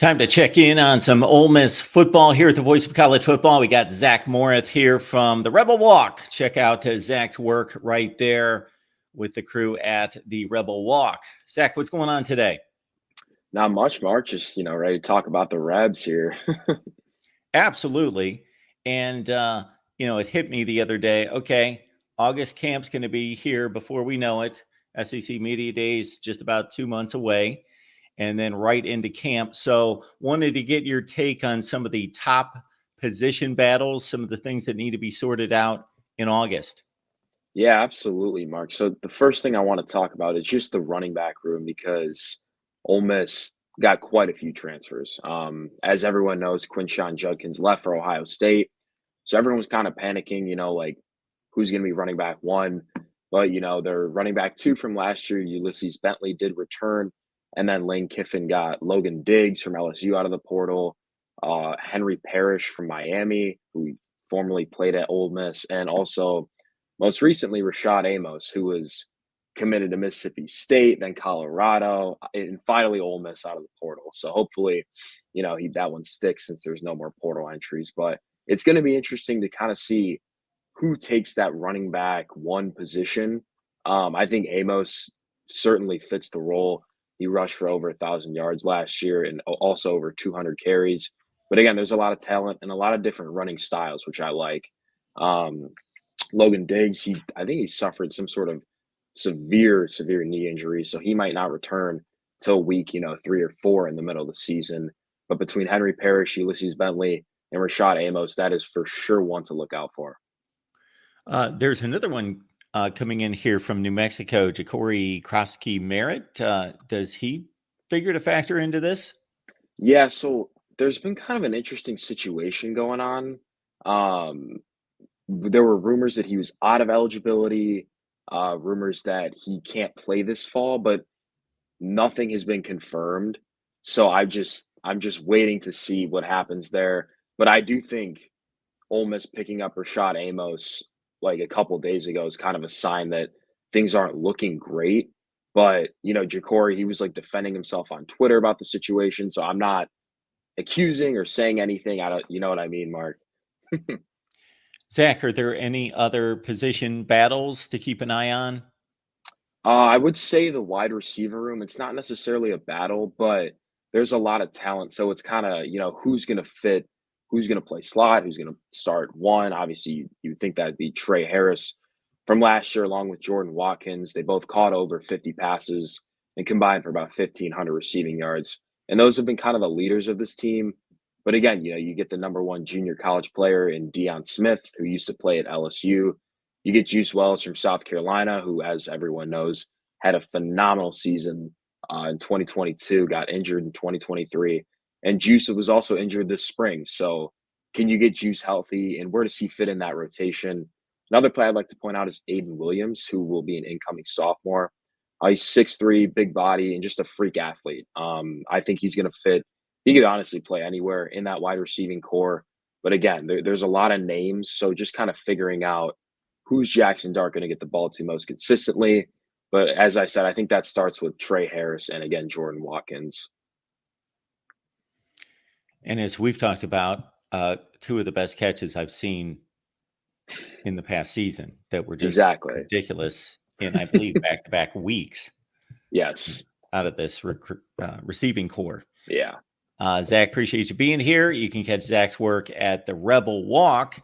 Time to check in on some Ole Miss football here at the Voice of College Football. We got Zach Morath here from the Rebel Walk. Check out Zach's work right there with the crew at the Rebel Walk. Zach, what's going on today? Not much, Mark. Just, ready to talk about the Rebs here. Absolutely. And, it hit me the other day. Okay, August camp's going to be here before we know it. SEC Media Days just about 2 months away, and then right into camp. So wanted to get your take on some of the top position battles, some of the things that need to be sorted out in August. Yeah, absolutely, Mark. So the first thing I want to talk about is just the running back room because Ole Miss got quite a few transfers. As everyone knows, Quinshon Judkins left for Ohio State. So everyone was kind of panicking, like who's going to be running back one. But, their running back two from last year, Ulysses Bentley, did return. And then Lane Kiffin got Logan Diggs from LSU out of the portal, Henry Parrish from Miami, who formerly played at Ole Miss, and also most recently Rashad Amos, who was committed to Mississippi State, then Colorado, and finally Ole Miss out of the portal. So hopefully, that one sticks since there's no more portal entries. But it's going to be interesting to kind of see who takes that running back one position. I think Amos certainly fits the role. He rushed for over 1,000 yards last year and also over 200 carries. But again, there's a lot of talent and a lot of different running styles, which I like. Um, Logan Diggs, I think he suffered some sort of severe knee injury, so he might not return till week, 3 or 4 in the middle of the season. But between Henry Parrish, Ulysses Bentley, and Rashad Amos, that is for sure one to look out for. There's another one coming in here from New Mexico, Ja'Cory Krosky Merritt. Does he figure to factor into this? Yeah, so there's been kind of an interesting situation going on. Um, there were rumors that he was out of eligibility, rumors that he can't play this fall, but nothing has been confirmed. So I'm just waiting to see what happens there. But I do think Ole Miss picking up Rashad Amos like a couple days ago is kind of a sign that things aren't looking great. But Ja'Cory, he was like defending himself on Twitter about the situation. So I'm not accusing or saying anything. I don't, you know what I mean, Mark? Zach, are there any other position battles to keep an eye on? I would say the wide receiver room, it's not necessarily a battle, but there's a lot of talent. So it's kind of, who's going to fit, who's going to play slot, who's going to start one. Obviously, you would think that'd be Trey Harris from last year, along with Jordan Watkins. They both caught over 50 passes and combined for about 1,500 receiving yards. And those have been kind of the leaders of this team. But again, you get the number one junior college player in Deion Smith, who used to play at LSU. You get Juice Wells from South Carolina, who, as everyone knows, had a phenomenal season in 2022, got injured in 2023. And Juice was also injured this spring. So, can you get Juice healthy, and where does he fit in that rotation? Another player I'd like to point out is Aiden Williams, who will be an incoming sophomore. He's 6'3", big body, and just a freak athlete. I think he's going to fit. He could honestly play anywhere in that wide receiving core. But again, there's a lot of names. So, just kind of figuring out who's Jackson Dart going to get the ball to most consistently. But as I said, I think that starts with Trey Harris and again Jordan Watkins. And as we've talked about, two of the best catches I've seen in the past season that were just Exactly. ridiculous in, I believe, back-to-back weeks Yes. out of this receiving core. Yeah. Zach, appreciate you being here. You can catch Zach's work at the Rebel Walk.